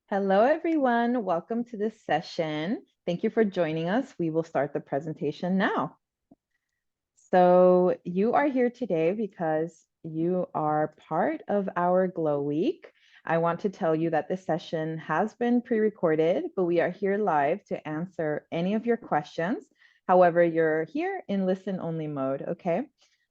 Hello, everyone. Welcome to this session. Thank you for joining us. We will start the presentation now. So you are here today because you are part of our Glow Week. I want to tell you that this session has been pre-recorded, but we are here live to answer any of your questions. However, you're here in listen-only mode, okay?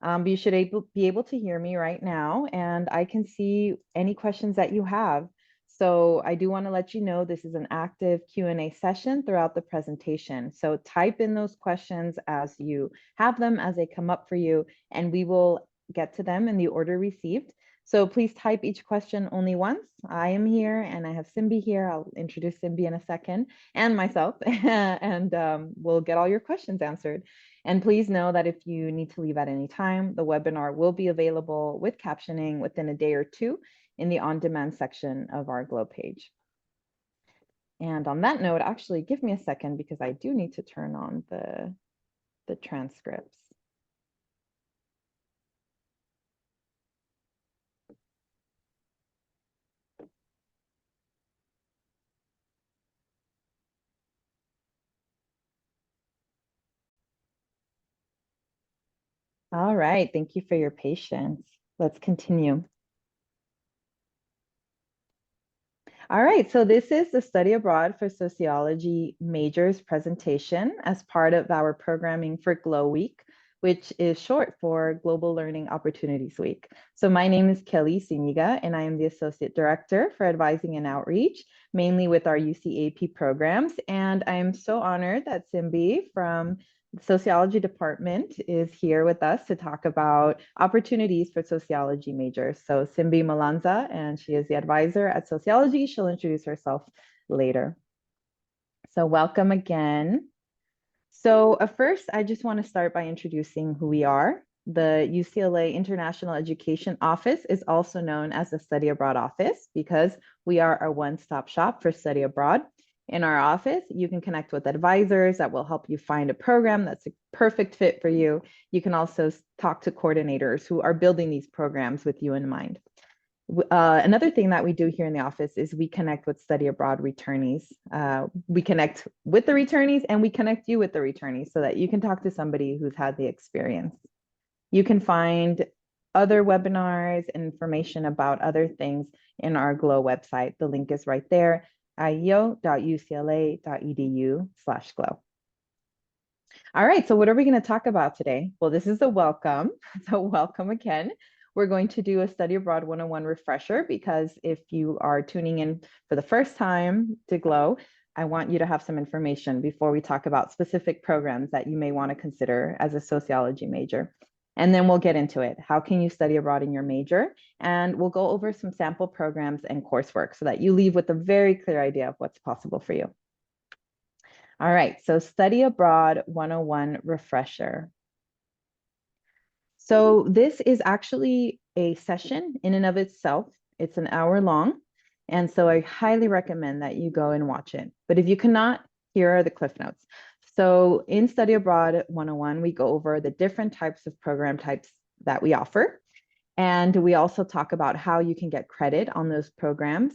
But you should be able to hear me right now, and I can see any questions that you have. So I do want to let you know this is an active Q&A session throughout the presentation. So type in those questions as you have them, as they come up for you, and we will get to them in the order received. So please type each question only once. I am here and I have Simbi here. I'll introduce Simbi in a second, and myself, and we'll get all your questions answered. And please know that if you need to leave at any time, the webinar will be available with captioning within a day or two in the on-demand section of our Glow page. And on that note, actually, give me a second because I do need to turn on the transcripts. All right, thank you for your patience. Let's continue. All right, so this is the Study Abroad for Sociology majors presentation as part of our programming for Glow Week, which is short for Global Learning Opportunities Week. So my name is Kelly Siniga, and I am the Associate Director for Advising and Outreach, mainly with our UCAP programs. And I am so honored that Simbi from the Sociology Department is here with us to talk about opportunities for sociology majors. So Simbi Malanza, and she is the advisor at Sociology. She'll introduce herself later. So welcome again. So first, I just want to start by introducing who we are. The UCLA International Education Office is also known as the Study Abroad Office because we are a one-stop shop for study abroad. In our office, you can connect with advisors that will help you find a program that's a perfect fit for you. You can also talk to coordinators who are building these programs with you in mind. Another thing that we do here in the office is we connect with study abroad returnees. We connect with the returnees and we connect you with the returnees so that you can talk to somebody who's had the experience. You can find other webinars and information about other things in our Glow website. The link is right there, ieo.ucla.edu/glow. All right, so what are we going to talk about today? Well, this is a welcome. So welcome again. We're going to do a Study Abroad 101 refresher because if you are tuning in for the first time to Glow, I want you to have some information before we talk about specific programs that you may want to consider as a sociology major. And then we'll get into it. How can you study abroad in your major? And we'll go over some sample programs and coursework so that you leave with a very clear idea of what's possible for you. All right, so Study Abroad 101 refresher. So this is actually a session in and of itself. It's an hour long. And so I highly recommend that you go and watch it. But if you cannot, here are the cliff notes. So in Study Abroad 101, we go over the different types of program types that we offer. And we also talk about how you can get credit on those programs.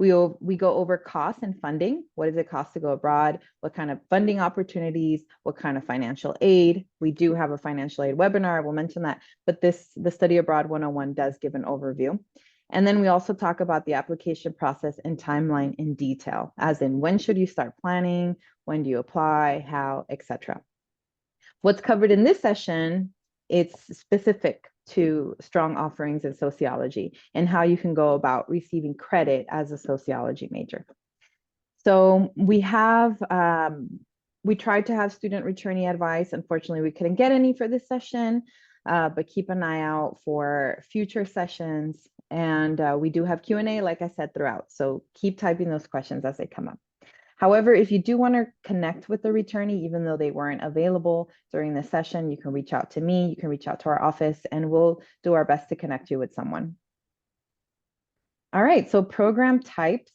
We go over costs and funding. What does it cost to go abroad? What kind of funding opportunities? What kind of financial aid? We do have a financial aid webinar. I will mention that. But the Study Abroad 101 does give an overview. And then we also talk about the application process and timeline in detail, as in when should you start planning? When do you apply? How, etc. What's covered in this session, it's specific to strong offerings in sociology and how you can go about receiving credit as a sociology major. So we tried to have student returnee advice. Unfortunately, we couldn't get any for this session, but keep an eye out for future sessions. And we do have Q&A, like I said, throughout. So keep typing those questions as they come up. However, if you do want to connect with the returnee, even though they weren't available during the session, you can reach out to me, you can reach out to our office, and we'll do our best to connect you with someone. All right, so program types.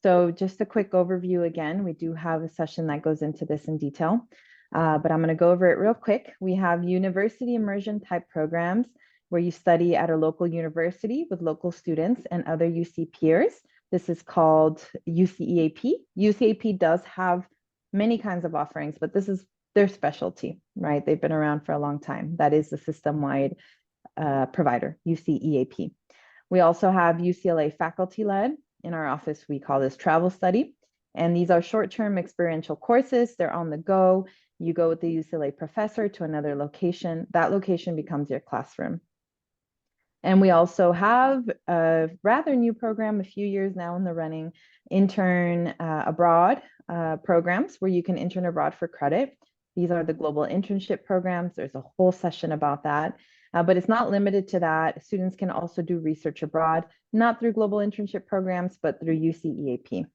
So just a quick overview again, we do have a session that goes into this in detail, but I'm going to go over it real quick. We have university immersion type programs where you study at a local university with local students and other UC peers. This is called UCEAP. UCEAP does have many kinds of offerings, but this is their specialty, right? They've been around for a long time. That is the system-wide provider, UCEAP. We also have UCLA faculty-led. In our office, we call this travel study. And these are short-term experiential courses. They're on the go. You go with the UCLA professor to another location. That location becomes your classroom. And we also have a rather new program, a few years now in the running, intern abroad programs where you can intern abroad for credit. These are the global internship programs. There's a whole session about that. But it's not limited to that. Students can also do research abroad, not through global internship programs, but through UCEAP.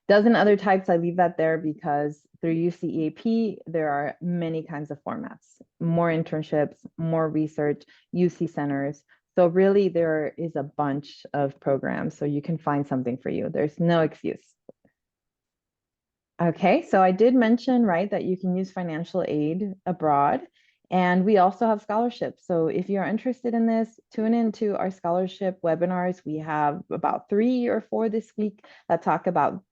Dozen other types, I leave that there because through UCEAP, there are many kinds of formats, more internships, more research, UC centers. So really there is a bunch of programs, so you can find something for you. There's no excuse. Okay, so I did mention, right, that you can use financial aid abroad. And we also have scholarships. So if you're interested in this, tune into our scholarship webinars. We have about 3 or 4 this week that talk about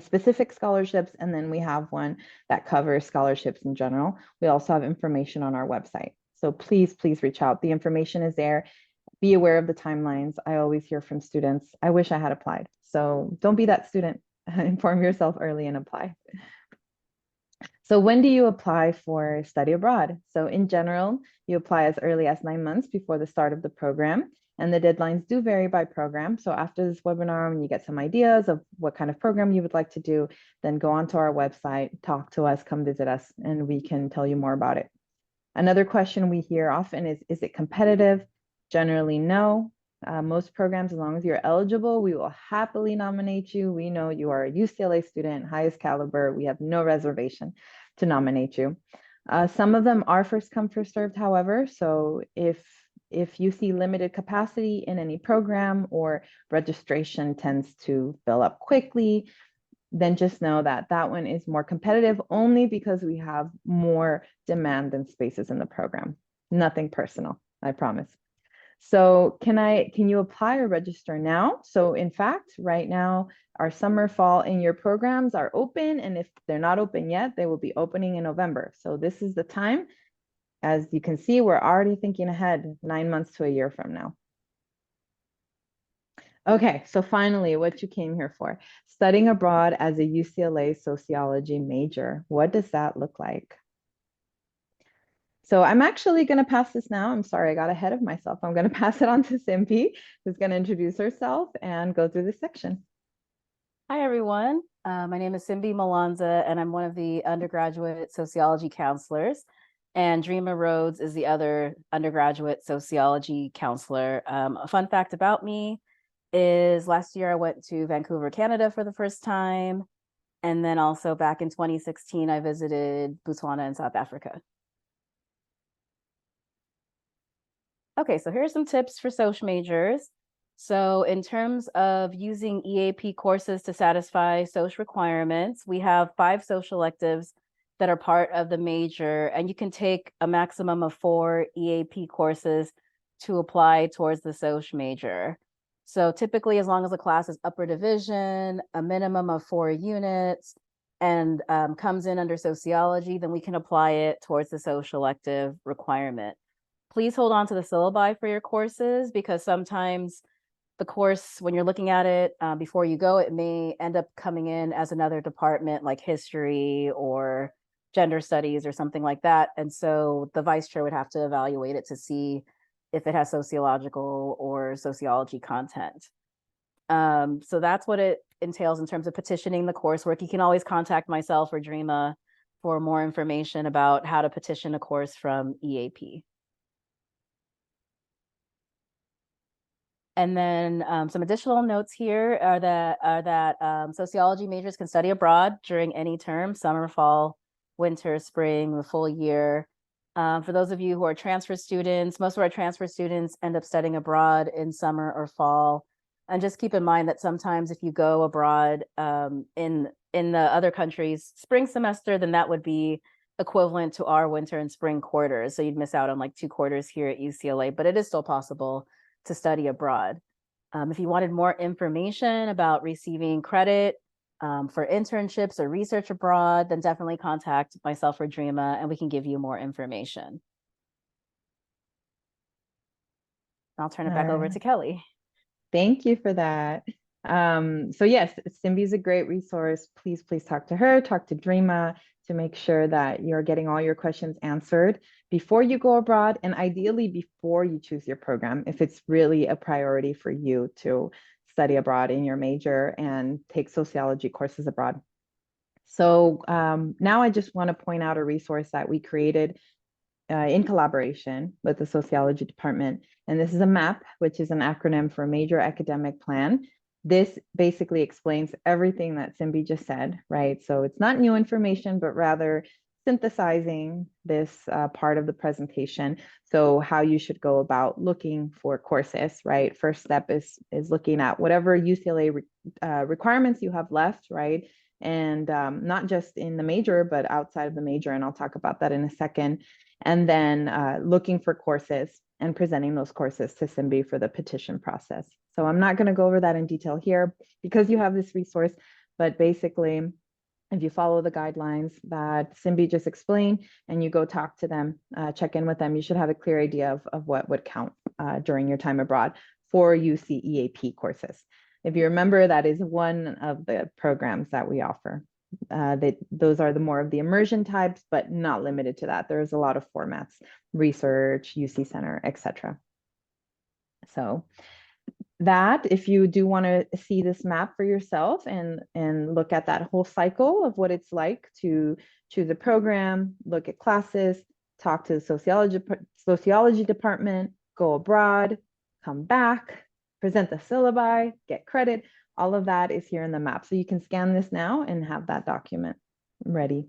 specific scholarships, and then we have one that covers scholarships in general. We also have information on our website. So please, please reach out. The information is there. Be aware of the timelines. I always hear from students, I wish I had applied. So don't be that student. Inform yourself early and apply. So when do you apply for study abroad? So in general, you apply as early as 9 months before the start of the program. And the deadlines do vary by program. So after this webinar, when you get some ideas of what kind of program you would like to do, then go onto our website, talk to us, come visit us, and we can tell you more about it. Another question we hear often is it competitive? Generally, no. Most programs, as long as you're eligible, we will happily nominate you. We know you are a UCLA student, highest caliber. We have no reservation to nominate you. Some of them are first come, first served, however. So if you see limited capacity in any program or registration tends to fill up quickly, then just know that that one is more competitive only because we have more demand than spaces in the program. Nothing personal, I promise. So can you apply or register now? So in fact, right now, our summer, fall in-year programs are open. And if they're not open yet, they will be opening in November. So this is the time. As you can see, we're already thinking ahead 9 months to a year from now. Okay, so finally, what you came here for. Studying abroad as a UCLA sociology major. What does that look like? So I'm actually going to pass this now. I'm sorry, I got ahead of myself. I'm going to pass it on to Simpi, who's going to introduce herself and go through this section. Hi, everyone. My name is Simbi Malanza, and I'm one of the undergraduate sociology counselors. And Dreama Rhodes is the other undergraduate sociology counselor. A fun fact about me is last year I went to Vancouver, Canada for the first time. And then also back in 2016, I visited Botswana and South Africa. Okay, so here's some tips for Soc majors. So in terms of using EAP courses to satisfy Soc requirements, we have 5 social electives that are part of the major, and you can take a maximum of 4 EAP courses to apply towards the Soc major. So typically, as long as the class is upper division, a minimum of 4 units, and comes in under sociology, then we can apply it towards the social elective requirement. Please hold on to the syllabi for your courses because sometimes the course, when you're looking at it before you go, it may end up coming in as another department like history or gender studies or something like that. And so the vice chair would have to evaluate it to see if it has sociological or sociology content. So that's what it entails in terms of petitioning the coursework. You can always contact myself or Dreama for more information about how to petition a course from EAP. And then some additional notes here are that sociology majors can study abroad during any term, summer, fall, winter, spring, the full year. For those of you who are transfer students, most of our transfer students end up studying abroad in summer or fall. And just keep in mind that sometimes if you go abroad in the other countries, spring semester, then that would be equivalent to our winter and spring quarters. So you'd miss out on like 2 quarters here at UCLA, but it is still possible to study abroad. If you wanted more information about receiving credit for internships or research abroad, then definitely contact myself or Dreama and we can give you more information. I'll turn it back over to Kelly. Thank you for that. So yes, Simbi is a great resource. Please talk to her, talk to Dreama to make sure that you're getting all your questions answered before you go abroad, and ideally before you choose your program, if it's really a priority for you to study abroad in your major and take sociology courses abroad. So now I just want to point out a resource that we created in collaboration with the sociology department. And this is a MAP, which is an acronym for Major Academic Plan. This basically explains everything that Simbi just said, right? So it's not new information, but rather synthesizing this part of the presentation. So how you should go about looking for courses, right? First step is looking at whatever UCLA requirements you have left, right? And not just in the major, but outside of the major. And I'll talk about that in a second. And then looking for courses and presenting those courses to Simbi for the petition process. So I'm not going to go over that in detail here because you have this resource, but basically, if you follow the guidelines that Simbi just explained and you go talk to them, check in with them, you should have a clear idea of what would count during your time abroad for UC EAP courses. If you remember, that is one of the programs that we offer. Those are the more of the immersion types, but not limited to that. There's a lot of formats, research, UC Center, etc. So that, if you do want to see this map for yourself and look at that whole cycle of what it's like to choose a program, look at classes, talk to the sociology department, go abroad, come back, present the syllabi, get credit, all of that is here in the map. So you can scan this now and have that document ready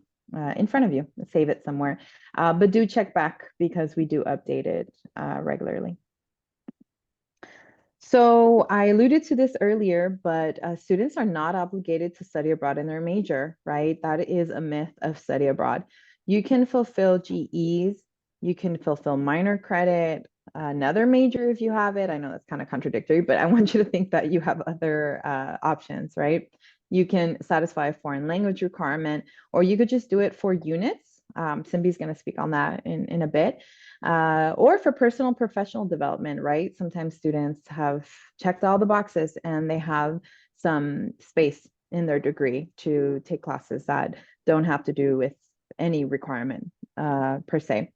in front of you, save it somewhere. But do check back because we do update it regularly. So I alluded to this earlier, but students are not obligated to study abroad in their major, right? That is a myth of study abroad. You can fulfill GEs, you can fulfill minor credit, another major if you have it. I know that's kind of contradictory, but I want you to think that you have other options, right? You can satisfy a foreign language requirement, or you could just do it for units. Simbi's going to speak on that in a bit. Or for personal professional development, right? Sometimes students have checked all the boxes and they have some space in their degree to take classes that don't have to do with any requirement per se.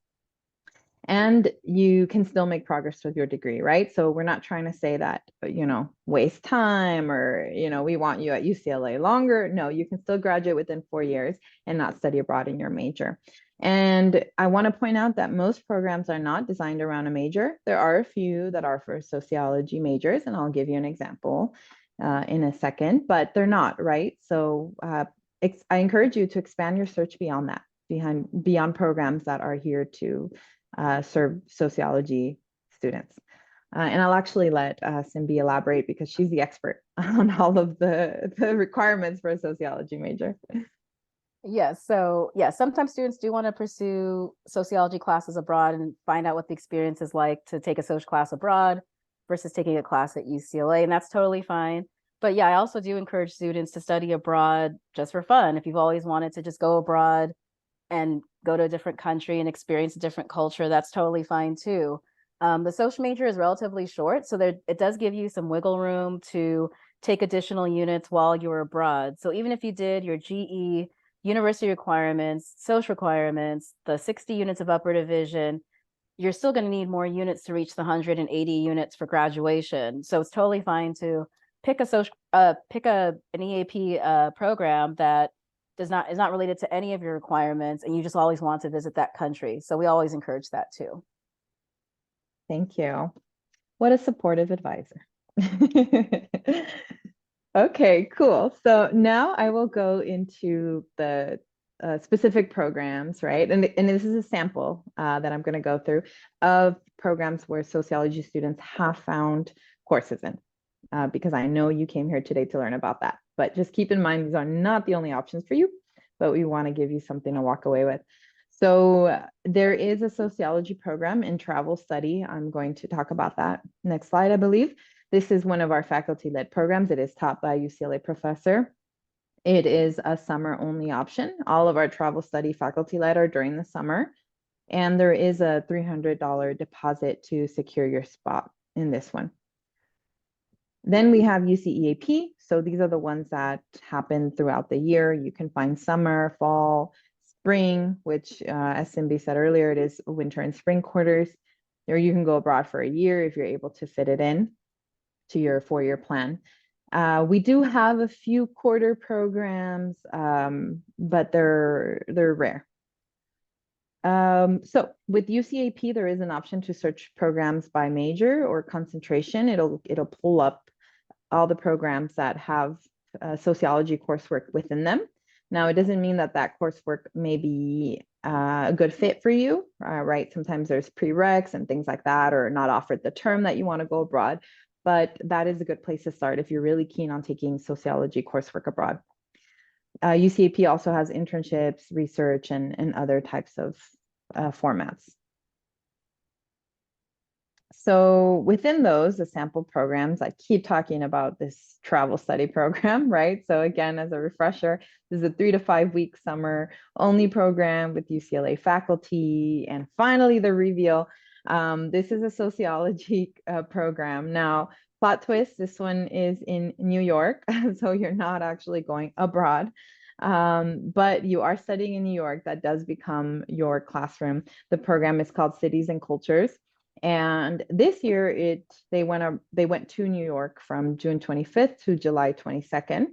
And you can still make progress with your degree, right? So we're not trying to say that, waste time or, we want you at UCLA longer. No, you can still graduate within 4 years and not study abroad in your major. And I want to point out that most programs are not designed around a major. There are a few that are for sociology majors, and I'll give you an example in a second, but they're not, right? So I encourage you to expand your search beyond that, beyond programs that are here to serve sociology students. And I'll actually let Simbi elaborate because she's the expert on all of the requirements for a sociology major. Yes. So, yeah, sometimes students do want to pursue sociology classes abroad and find out what the experience is like to take a social class abroad versus taking a class at UCLA. And that's totally fine. But yeah, I also do encourage students to study abroad just for fun. If you've always wanted to just go abroad and go to a different country and experience a different culture, that's totally fine too. The social major is relatively short, so it does give you some wiggle room to take additional units while you're abroad. So even if you did your GE, university requirements, social requirements, the 60 units of upper division, you're still going to need more units to reach the 180 units for graduation. So it's totally fine to pick an EAP program that is not related to any of your requirements, and you just always want to visit that country. So we always encourage that too. Thank you. What a supportive advisor. Okay, cool. So now I will go into the specific programs, right? And this is a sample that I'm going to go through of programs where sociology students have found courses in, because I know you came here today to learn about that. But just keep in mind, these are not the only options for you, but we want to give you something to walk away with. So there is a sociology program in travel study. I'm going to talk about that next slide, I believe. This is one of our faculty-led programs. It is taught by a UCLA professor. It is a summer-only option. All of our travel study faculty-led are during the summer, and there is a $300 deposit to secure your spot in this one. Then we have UCEAP. So these are the ones that happen throughout the year. You can find summer, fall, spring, which, as Cindy said earlier, it is winter and spring quarters. Or you can go abroad for a year if you're able to fit it in to your 4-year plan. We do have a few quarter programs, but they're rare. So with UCAP, there is an option to search programs by major or concentration. It'll pull up all the programs that have sociology coursework within them. Now, it doesn't mean that that coursework may be a good fit for you, right? Sometimes there's prereqs and things like that, or not offered the term that you want to go abroad, but that is a good place to start if you're really keen on taking sociology coursework abroad. UCAP also has internships, research, and other types of formats. So within those, the sample programs, I keep talking about this travel study program, right? So again, as a refresher, this is a 3 to 5 week summer only program with UCLA faculty. And finally, the reveal, this is a sociology program. Now, plot twist, this one is in New York, so you're not actually going abroad. But you are studying in New York. That does become your classroom. The program is called Cities and Cultures. And this year, they went to New York from June 25th to July 22nd.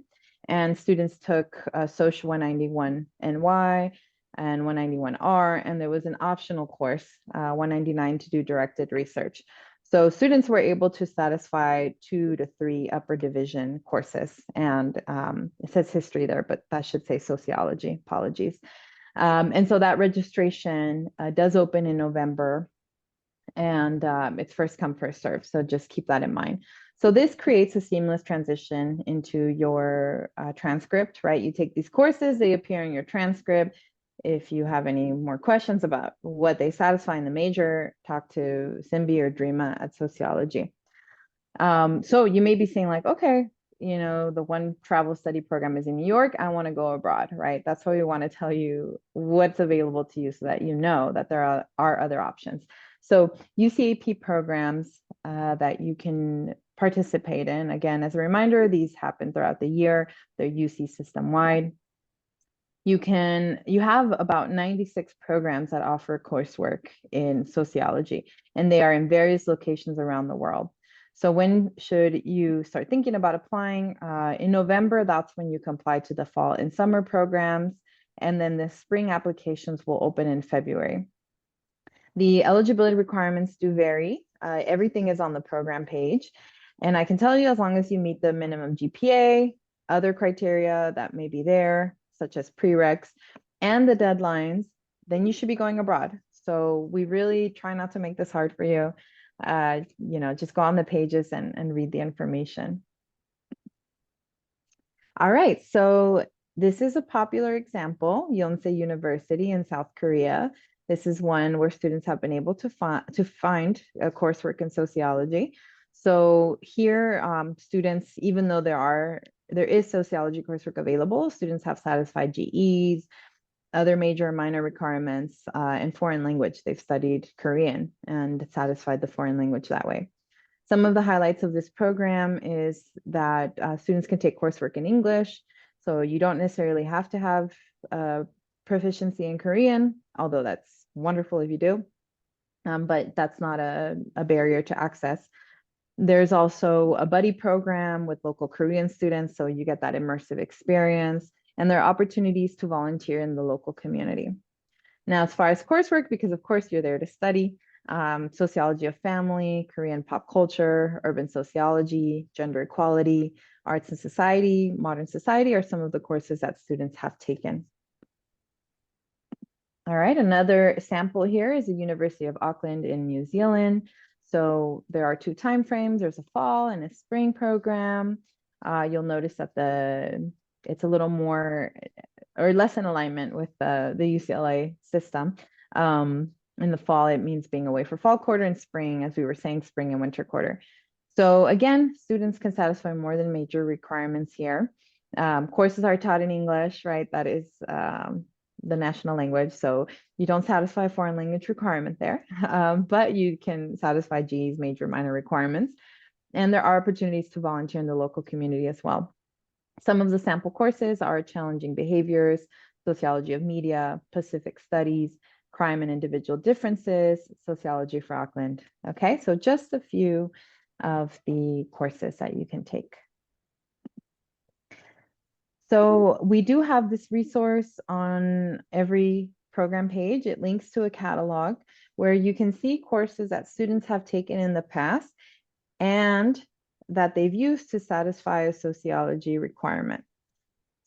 And students took Soc 191 NY and 191R, and there was an optional course, 199, to do directed research. So students were able to satisfy 2 to 3 upper division courses. And it says history there, but that should say sociology. Apologies. And so that registration does open in November. And it's first come, first serve. So just keep that in mind. So this creates a seamless transition into your transcript, right? You take these courses, they appear in your transcript. If you have any more questions about what they satisfy in the major, talk to Simbi or Dreama at Sociology. So you may be saying like, okay, the one travel study program is in New York, I want to go abroad, right? That's why we want to tell you what's available to you so that you know that there are other options. So UCAP programs that you can participate in. Again, as a reminder, these happen throughout the year. They're UC system-wide. You have about 96 programs that offer coursework in sociology, and they are in various locations around the world. So when should you start thinking about applying? In November, that's when you can apply to the fall and summer programs, and then the spring applications will open in February. The eligibility requirements do vary. Everything is on the program page. And I can tell you, as long as you meet the minimum GPA, other criteria that may be there, such as prereqs, and the deadlines, then you should be going abroad. So we really try not to make this hard for you. Just go on the pages and read the information. All right, so this is a popular example, Yonsei University in South Korea. This is one where students have been able to find a coursework in sociology. So here, students, even though there is sociology coursework available, students have satisfied GEs, other major and minor requirements, and foreign language. They've studied Korean and satisfied the foreign language that way. Some of the highlights of this program is that students can take coursework in English. So you don't necessarily have to have proficiency in Korean, although that's wonderful if you do, but that's not a barrier to access. There's also a buddy program with local Korean students, so you get that immersive experience, and there are opportunities to volunteer in the local community. Now, as far as coursework, because of course you're there to study, sociology of family, Korean pop culture, urban sociology, gender equality, arts and society, modern society are some of the courses that students have taken. All right, another sample here is the University of Auckland in New Zealand. So there are 2 time frames. There's a fall and a spring program. You'll notice that it's a little more or less in alignment with the UCLA system. In the fall, it means being away for fall quarter, and spring, as we were saying, spring and winter quarter. So again, students can satisfy more than major requirements here. Courses are taught in English, right? That is the national language. So you don't satisfy a foreign language requirement there, but you can satisfy GE's major minor requirements. And there are opportunities to volunteer in the local community as well. Some of the sample courses are challenging behaviors, sociology of media, Pacific studies, crime and individual differences, sociology for Auckland. Okay, so just a few of the courses that you can take. So we do have this resource on every program page. It links to a catalog where you can see courses that students have taken in the past and that they've used to satisfy a sociology requirement.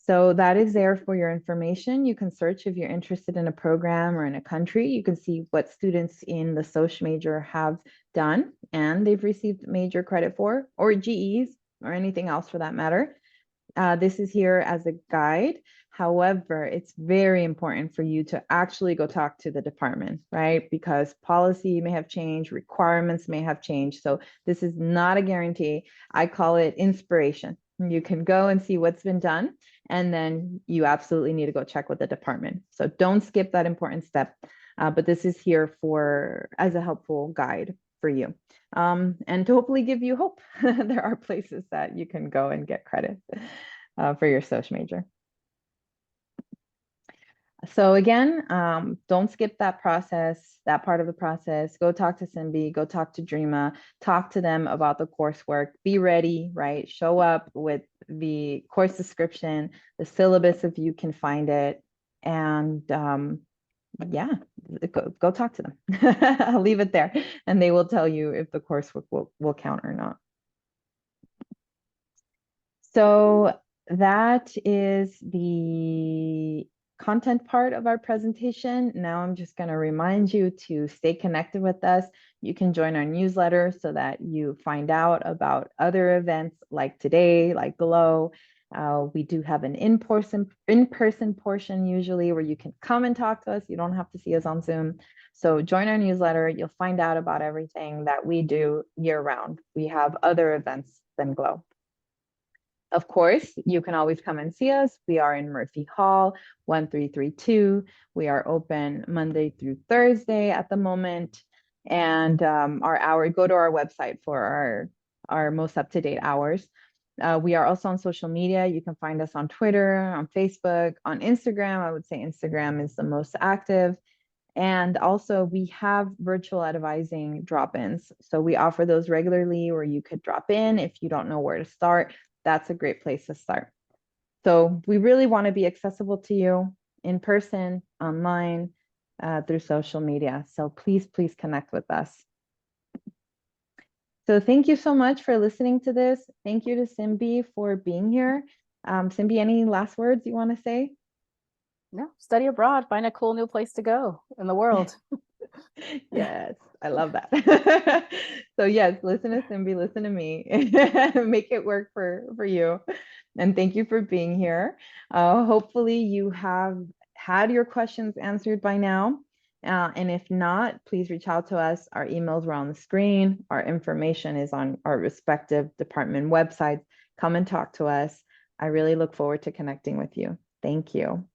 So that is there for your information. You can search if you're interested in a program or in a country. You can see what students in the social major have done and they've received major credit for, or GEs, or anything else for that matter. This is here as a guide. However, it's very important for you to actually go talk to the department, right? Because policy may have changed, requirements may have changed. So this is not a guarantee. I call it inspiration. You can go and see what's been done, and then you absolutely need to go check with the department. So don't skip that important step. But this is here for as a helpful guide for you. And to hopefully give you hope. There are places that you can go and get credit for your social major. So again, don't skip that process, that part of the process. Go talk to Simbi, go talk to Dreama, talk to them about the coursework. Be ready, right? Show up with the course description, the syllabus if you can find it, and yeah, go talk to them. I'll leave it there, and they will tell you if the coursework will count or not. So that is the content part of our presentation. Now I'm just going to remind you to stay connected with us. You can join our newsletter so that you find out about other events like today, like Glow. We do have an in-person portion usually where you can come and talk to us. You don't have to see us on Zoom. So join our newsletter. You'll find out about everything that we do year round. We have other events than Glow. Of course, you can always come and see us. We are in Murphy Hall, 1332. We are open Monday through Thursday at the moment. And go to our website for our most up-to-date hours. We are also on social media. You can find us on Twitter, on Facebook, on Instagram. I would say Instagram is the most active. And also we have virtual advising drop-ins. So we offer those regularly where you could drop in if you don't know where to start. That's a great place to start. So we really want to be accessible to you in person, online, through social media. So please connect with us. So thank you so much for listening to this. Thank you to Simbi for being here. Simbi, any last words you want to say? No, study abroad, find a cool new place to go in the world. Yes, I love that. So yes, listen to Simbi, listen to me, make it work for you. And thank you for being here. Hopefully you have had your questions answered by now. And if not, please reach out to us. Our emails are on the screen. Our information is on our respective department websites. Come and talk to us. I really look forward to connecting with you. Thank you.